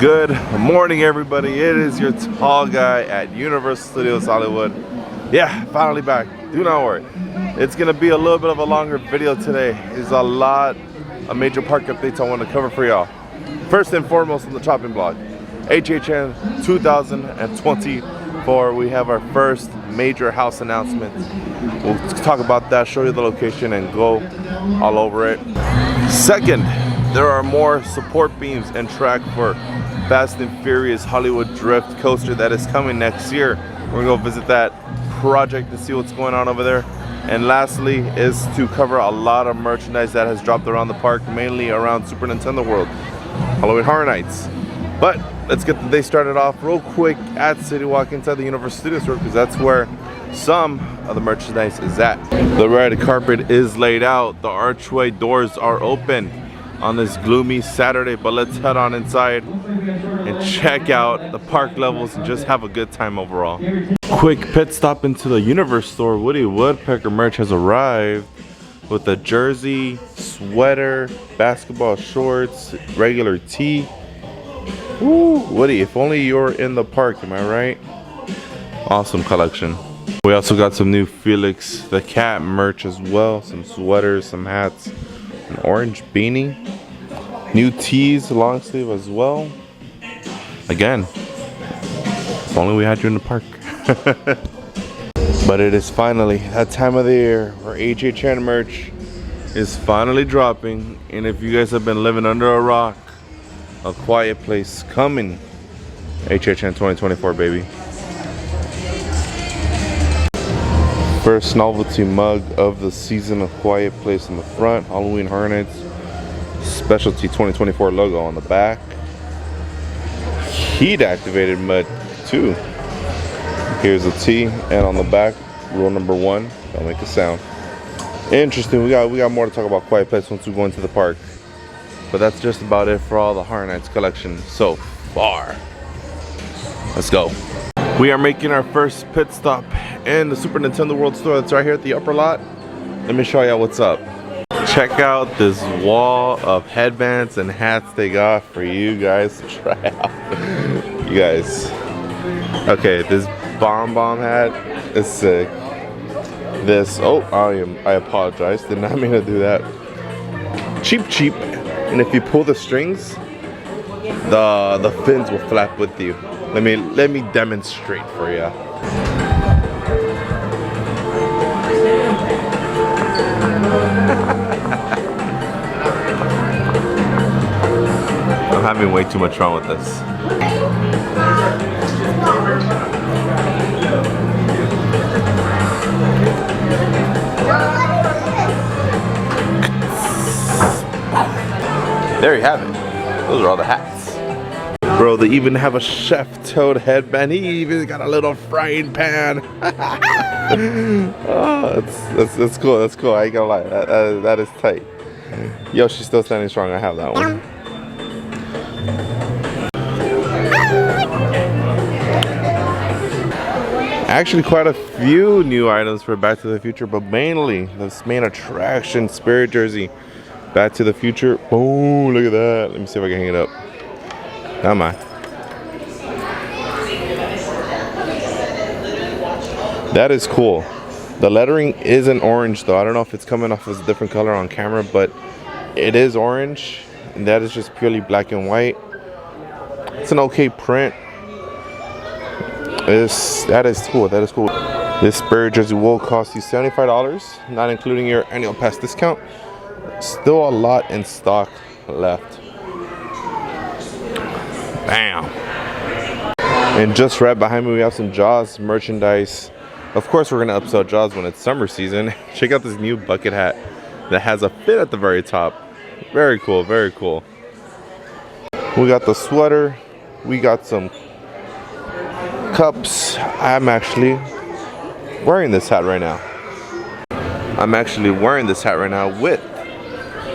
Good morning, everybody. It is your tall guy at Universal Studios Hollywood. Yeah, finally back. Do not worry. It's gonna be a little bit of a longer video today. There's a lot of major park updates I want to cover for y'all. First and foremost on the chopping block, HHN 2024. We have our first major house announcement. We'll talk about that, show you the location, and go all over it. Second, there are more support beams and track for Fast and Furious Hollywood Drift coaster that is coming next year. We're gonna go visit that project to see what's going on over there. And lastly is to cover a lot of merchandise that has dropped around the park, mainly around Super Nintendo World, Halloween Horror Nights. But let's get the day started off real quick at City Walk inside the Universal Studios because that's where some of the merchandise is at. The red carpet is laid out. The archway doors are open on this gloomy Saturday, but let's head on inside and check out the park levels and just have a good time overall. Quick pit stop into the Universe store. Woodpecker merch has arrived with a jersey, sweater, basketball shorts, regular tee. Woo, Woody, if only you're in the park, am I right? Awesome collection. We also got some new Felix the Cat merch as well, some sweaters, some hats, an orange beanie, new tees, long sleeve as well. Again, if only we had you in the park. But it is finally that time of the year where HHN merch is finally dropping. And if you guys have been living under a rock, A Quiet Place coming. HHN 2024, baby. First novelty mug of the season, A Quiet Place in the front, Halloween Horror Nights specialty 2024 logo on the back. Heat activated mug too. Here's a T, and on the back, rule number 1, don't make a sound. Interesting. We got more to talk about Quiet Place once we go into the park. But that's just about it for all the Horror Nights collection so far. Let's go. We are making our first pit stop in the Super Nintendo World store that's right here at the upper lot. Let me show you what's up. Check out this wall of headbands and hats they got for you guys to try out. You guys. Okay, this bomb hat is sick. This, oh, I apologize. Did not mean to do that. Cheap. And if you pull the strings, the fins will flap with you. Let me demonstrate for you. I'm having way too much fun with this. There you have it. Those are all the hats. Bro, they even have a Chef Toad headband. He even got a little frying pan. Oh, that's cool. That's cool. I ain't gonna lie. That is tight. Yo, she's still standing strong. I have that one. Actually, quite a few new items for Back to the Future, but mainly this main attraction, Spirit Jersey, Back to the Future. Oh, look at that. Let me see if I can hang it up. Come on. That is cool. The lettering isn't orange though. I don't know if it's coming off as a different color on camera, but it is orange. And that is just purely black and white. It's an okay print. That is cool. That is cool. This Spirit Jersey will cost you $75, not including your annual pass discount. Still a lot in stock left. Bam. And just right behind me we have some Jaws merchandise. Of course we're gonna upsell Jaws when it's summer season. Check out this new bucket hat that has a fit at the very top. Very cool, very cool. We got the sweater. We got some cups. I'm actually wearing this hat right now. With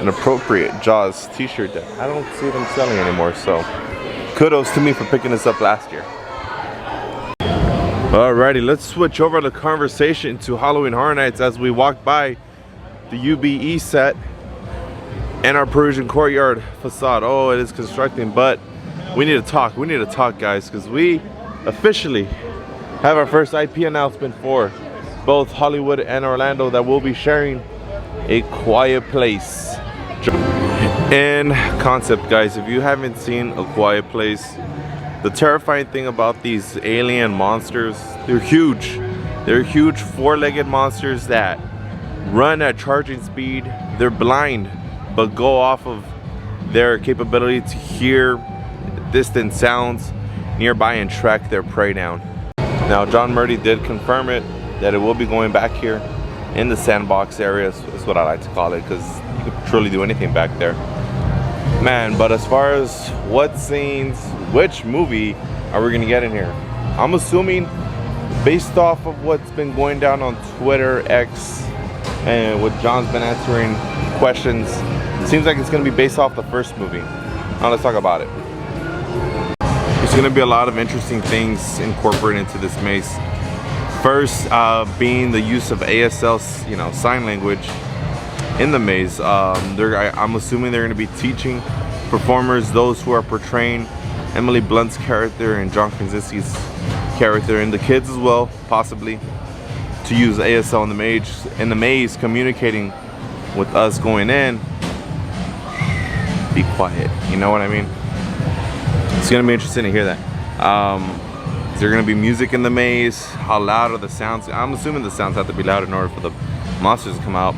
an appropriate Jaws t-shirt that I don't see them selling anymore, so kudos to me for picking this up last year. Alrighty, let's switch over the conversation to Halloween Horror Nights as we walk by the UBE set and our Parisian Courtyard facade. Oh, it is constructing, but we need to talk, guys, because we officially have our first IP announcement for both Hollywood and Orlando that will be sharing a Quiet Place in concept. Guys, if you haven't seen A Quiet Place, the terrifying thing about these alien monsters, they're huge. They're huge four-legged monsters that run at charging speed. They're blind, but go off of their capability to hear distant sounds nearby and track their prey down. Now, John Murdy did confirm it, that it will be going back here in the sandbox area. That's what I like to call it, because you can truly do anything back there. Man, but as far as what scenes, which movie are we gonna get in here? I'm assuming, based off of what's been going down on Twitter, X, and what John's been answering questions, it seems like it's gonna be based off the first movie. Now let's talk about it. There's gonna be a lot of interesting things incorporated into this maze. First, being the use of ASL, sign language in the maze. I'm assuming they're gonna be teaching performers, those who are portraying Emily Blunt's character and John Krasinski's character, and the kids as well, possibly, to use ASL in the maze, communicating with us going in. Be quiet, you know what I mean? It's gonna be interesting to hear that. Is there gonna be music in the maze? How loud are the sounds? I'm assuming the sounds have to be loud in order for the monsters to come out.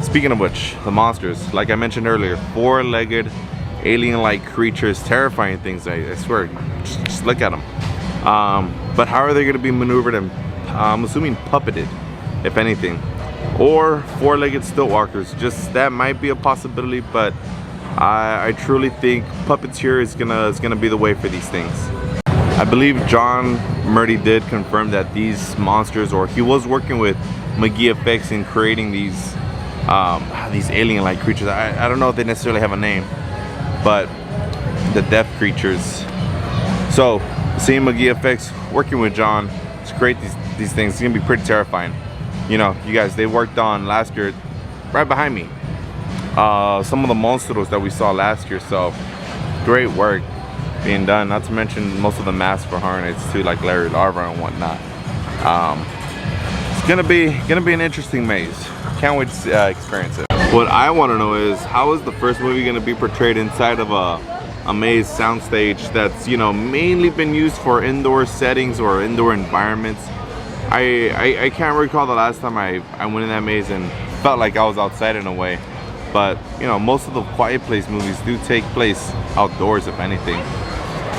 Speaking of which, the monsters, like I mentioned earlier, four-legged, alien-like creatures, terrifying things. I swear, just look at them. But how are they gonna be maneuvered? And I'm assuming puppeted, if anything, or four-legged stilt walkers. Just that might be a possibility, but I truly think puppeteer is gonna be the way for these things. I believe John Murdy did confirm that these monsters, or he was working with McGee Effects in creating these alien-like creatures. I don't know if they necessarily have a name, but the death creatures. So seeing McGee Effects working with John to create these things, it's gonna be pretty terrifying. You know, you guys, they worked on last year, right behind me, some of the monsters that we saw last year. So great work being done. Not to mention most of the masks for Hornets too, like Larry Larva and whatnot. It's gonna be an interesting maze. Can't wait to experience it. What I want to know is, how is the first movie gonna be portrayed inside of a maze soundstage that's, mainly been used for indoor settings or indoor environments? I can't recall the last time I went in that maze and felt like I was outside in a way. But most of the Quiet Place movies do take place outdoors, if anything.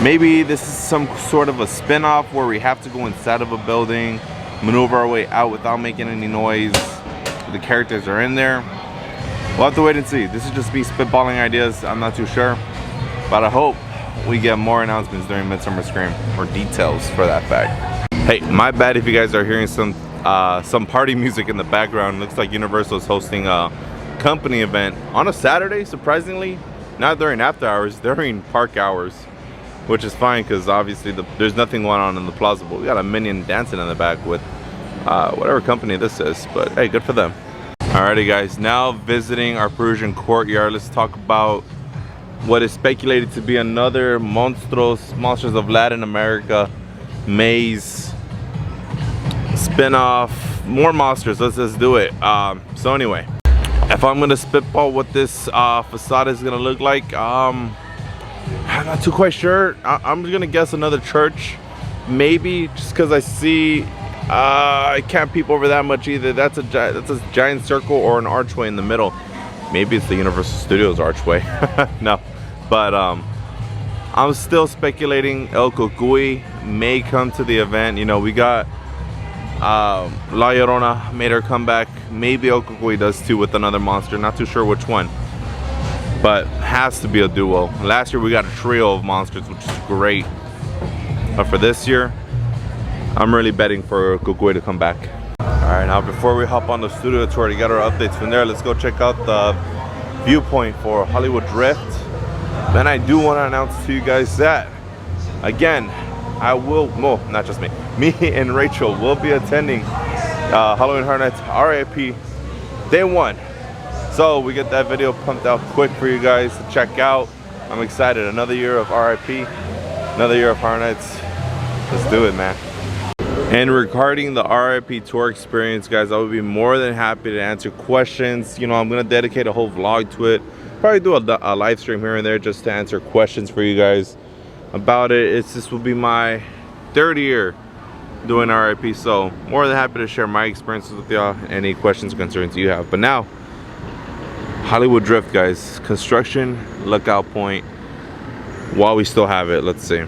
Maybe this is some sort of a spin-off where we have to go inside of a building, maneuver our way out without making any noise. The characters are in there. We'll have to wait and see. This is just me spitballing ideas. I'm not too sure, but I hope we get more announcements during Midsummer Scream, or details for that fact. Hey, my bad if you guys are hearing some party music in the background. Looks like Universal is hosting a company event on a Saturday, surprisingly. Not during after hours, during park hours, which is fine because obviously there's nothing going on in the plaza, but we got a minion dancing in the back with whatever company this is, but hey, good for them. Alrighty guys, now visiting our Parisian courtyard. Let's talk about what is speculated to be another Monsters of Latin America maze spin-off. More monsters, let's just do it. So anyway, if I'm gonna spitball what this facade is gonna look like, I'm not too quite sure. I'm gonna guess another church, maybe, just because I see I can't peep over that much either. That's a giant circle or an archway in the middle. Maybe it's the Universal Studios archway. No, but I'm still speculating El Cucuy may come to the event. We got La Llorona made her comeback. Maybe El Cucuy does too with another monster. Not too sure which one, but has to be a duo. Last year we got a trio of monsters, which is great. But for this year, I'm really betting for Cucuy to come back. Alright, now before we hop on the studio tour to get our updates from there, let's go check out the viewpoint for Hollywood Drift. Then I do want to announce to you guys that, again, I will, no, not just me and Rachel will be attending Halloween Horror Nights RIP Day 1. So we get that video pumped out quick for you guys to check out. I'm excited, another year of RIP. Another year of Horror Nights. Let's do it, man. And regarding the RIP tour experience, guys, I would be more than happy to answer questions. You know, I'm gonna dedicate a whole vlog to it. Probably do a live stream here and there just to answer questions for you guys about it. This will be my 3rd year doing RIP, so more than happy to share my experiences with y'all, any questions or concerns you have. But now, Hollywood Drift, guys, construction lookout point while we still have it. Let's see.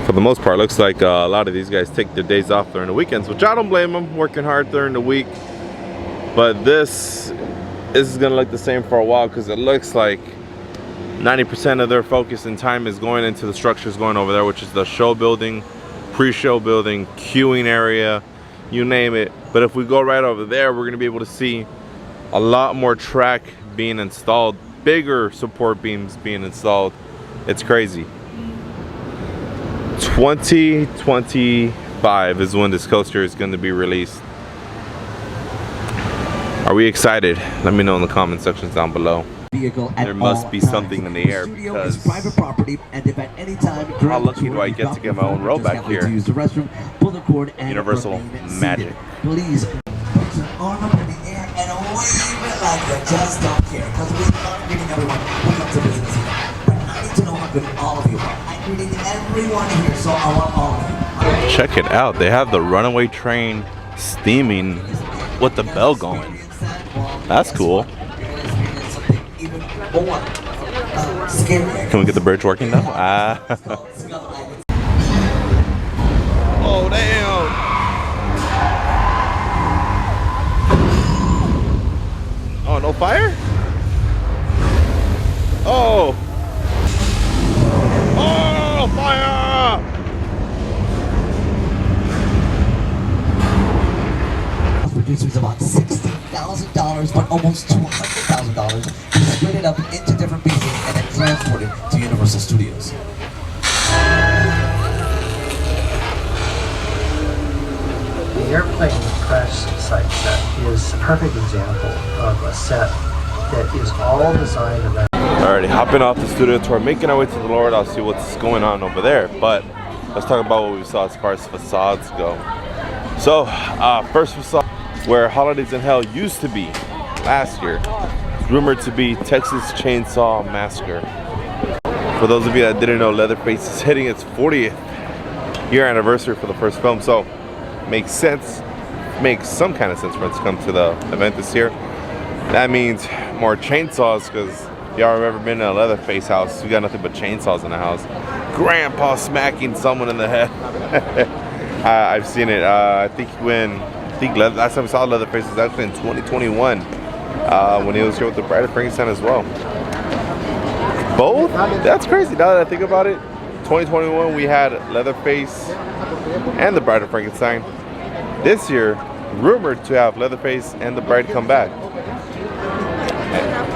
For the most part, looks like a lot of these guys take their days off during the weekends, which I don't blame them, working hard during the week. But this is gonna look the same for a while, because it looks like 90% of their focus and time is going into the structures going over there, which is the show building, pre-show building, queuing area, you name it. But if we go right over there, we're gonna be able to see a lot more track being installed, bigger support beams being installed. It's crazy. 2025 is when this coaster is going to be released. Are we excited? Let me know in the comment sections down below. There must be something in the air, because private property, and if at any time how lucky do I get to get my own row back here? Universal magic. Please put your arm up in the air and wave it like you just don't care, because we love greeting everyone who comes to business here. But I need to know how good all of you are. I'm greeting everyone here, so I want all of you. Check it out. They have the runaway train steaming with the bell going. That's cool. Can we get the bridge working now? Ah. Oh, damn. Oh, no fire? Oh. Oh, fire! Producers about $60,000, but almost $200,000 to split it up into different pieces and then transport it to Universal Studios. The airplane crash site set is a perfect example of a set that is all designed around. Alrighty, hopping off the studio tour, making our way to the Lord. I'll see what's going on over there. But let's talk about what we saw as far as facades go. So, first facade, where Holidays in Hell used to be last year, is rumored to be Texas Chainsaw Massacre. For those of you that didn't know, Leatherface is hitting its 40th year anniversary for the first film, so makes sense, makes some kind of sense for it to come to the event this year. That means more chainsaws, because y'all have ever been in a Leatherface house, we got nothing but chainsaws in the house. Grandpa smacking someone in the head. I've seen it. I think last time we saw Leatherface was actually in 2021 when he was here with the Bride of Frankenstein as well. Both? That's crazy. Now that I think about it, 2021 we had Leatherface and the Bride of Frankenstein. This year, rumored to have Leatherface and the Bride come back.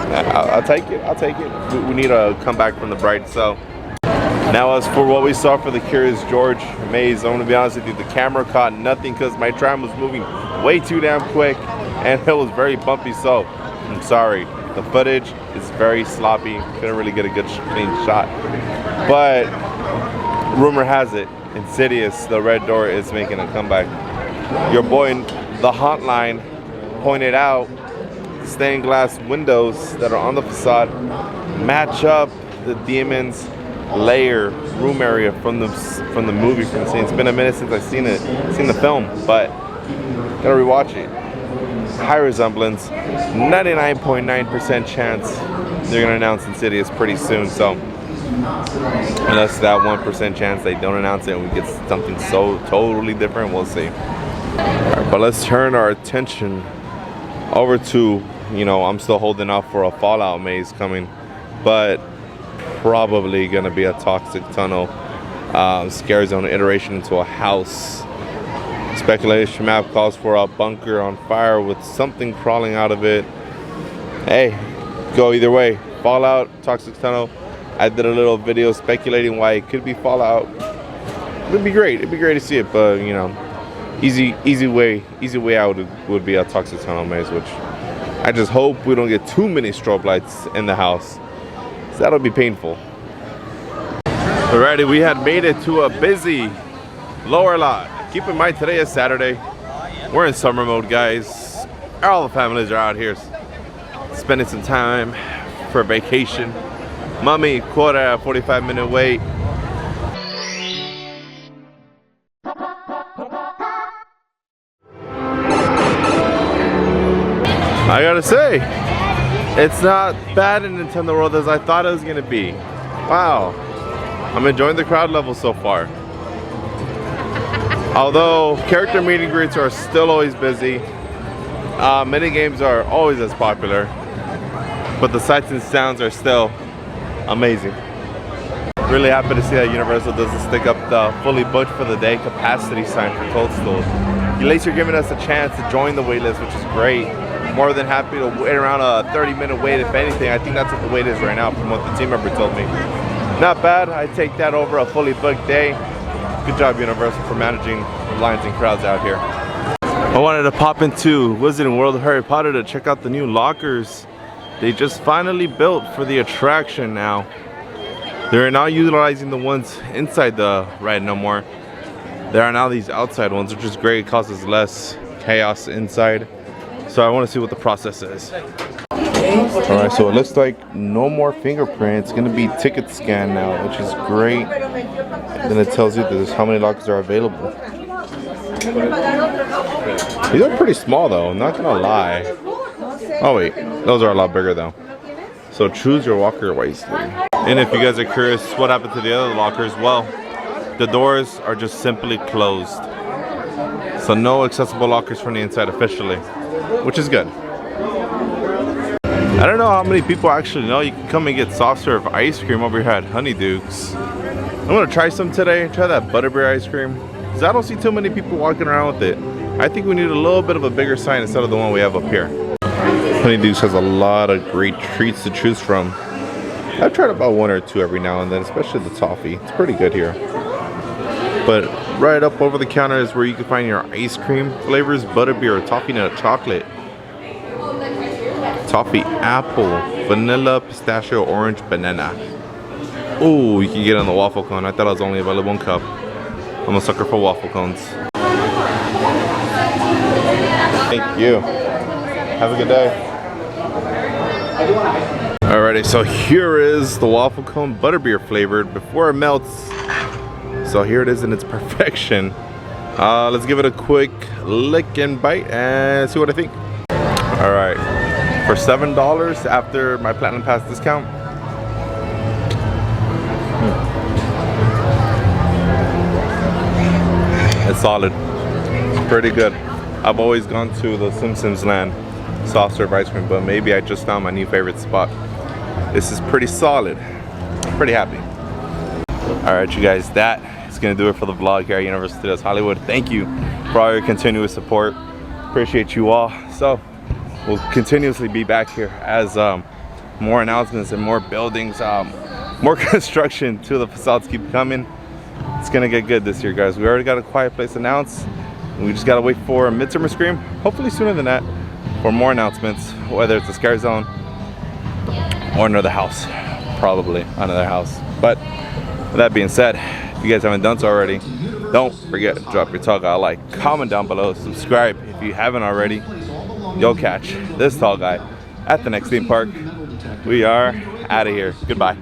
I'll take it. I'll take it. We need a comeback from the Bride. So now, as for what we saw for the Curious George maze, I'm gonna be honest with you, the camera caught nothing because my tram was moving way too damn quick and it was very bumpy. So I'm sorry, the footage is very sloppy. Couldn't really get a good clean shot. But rumor has it, Insidious, the Red Door, is making a comeback. Your boy, the Hotline, pointed out stained glass windows that are on the facade match up the demon's lair room area from the movie, from the scene. It's been a minute since I've seen the film, but gotta rewatch it. High resemblance, 99.9% chance they're gonna announce Insidious pretty soon. So unless that 1% chance they don't announce it and we get something so totally different, we'll see. Alright, but let's turn our attention over to, you know, I'm still holding out for a Fallout maze coming, but probably gonna be a toxic tunnel scare zone iteration into a house. Speculation map calls for a bunker on fire with something crawling out of it. Hey, go either way. Fallout, toxic tunnel. I did a little video speculating why it could be Fallout. It'd be great. It'd be great to see it, but you know, easy way out would be a toxic tunnel maze, which I just hope we don't get too many strobe lights in the house. So that'll be painful. Alrighty, we had made it to a busy lower lot. Keep in mind today is Saturday. We're in summer mode, guys. All the families are out here spending some time for vacation. Mommy, quota, 45-minute wait. I gotta say, it's not bad in Nintendo World as I thought it was gonna be. Wow, I'm enjoying the crowd level so far. Although character meet and greets are still always busy, mini games are always as popular, but the sights and sounds are still amazing. Really happy to see that Universal doesn't stick up the fully booked for the day capacity sign for Toadstool. At least you're giving us a chance to join the waitlist, which is great. More than happy to wait around a 30-minute wait, if anything. I think that's what the wait is right now from what the team member told me. Not bad. I take that over a fully booked day. Good job, Universal, for managing lines and crowds out here. I wanted to pop into Wizarding World of Harry Potter to check out the new lockers they just finally built for the attraction now. They're not utilizing the ones inside the ride no more. There are now these outside ones, which is great. It causes less chaos inside. So I want to see what the process is. Alright, so it looks like no more fingerprints. It's going to be ticket scan now, which is great. Then it tells you there's how many lockers are available. These are pretty small though, I'm not going to lie. Oh wait, those are a lot bigger though. So choose your walker wisely. And if you guys are curious what happened to the other lockers, well, the doors are just simply closed. So no accessible lockers from the inside officially, which is good. I don't know how many people actually know you can come and get soft serve ice cream over here at Honeydukes. I'm gonna try some today, try that butterbeer ice cream, because I don't see too many people walking around with it. I think we need a little bit of a bigger sign instead of the one we have up here. Honeydukes has a lot of great treats to choose from. I've tried about one or two every now and then, especially the toffee. It's pretty good here. But right up over the counter is where you can find your ice cream flavors, butterbeer, toffee nut chocolate, toffee apple, vanilla, pistachio, orange, banana. Oh, you can get on the waffle cone. I thought it was only available in cup. I'm a sucker for waffle cones. Thank you. Have a good day. Alrighty, so here is the waffle cone, butterbeer flavored before it melts. So here it is in its perfection. Let's give it a quick lick and bite and see what I think. Alright, for $7 after my Platinum Pass discount. It's solid. It's pretty good. I've always gone to the Simpsons Land soft serve ice cream, but maybe I just found my new favorite spot. This is pretty solid. Pretty happy. Alright, you guys, that is going to do it for the vlog here at Universal Studios Hollywood. Thank you for all your continuous support. Appreciate you all. So we'll continuously be back here as more announcements and more buildings, more construction to the facades keep coming. It's gonna get good this year, guys. We already got a Quiet Place announced. We just gotta wait for Midsummer Scream, hopefully sooner than that, for more announcements, whether it's a Scare Zone or another house, probably another house. But with that being said, if you guys haven't done so already, don't forget to drop your tall guy a like, comment down below, subscribe if you haven't already. You'll catch this tall guy at the next theme park. We are out of here. Goodbye.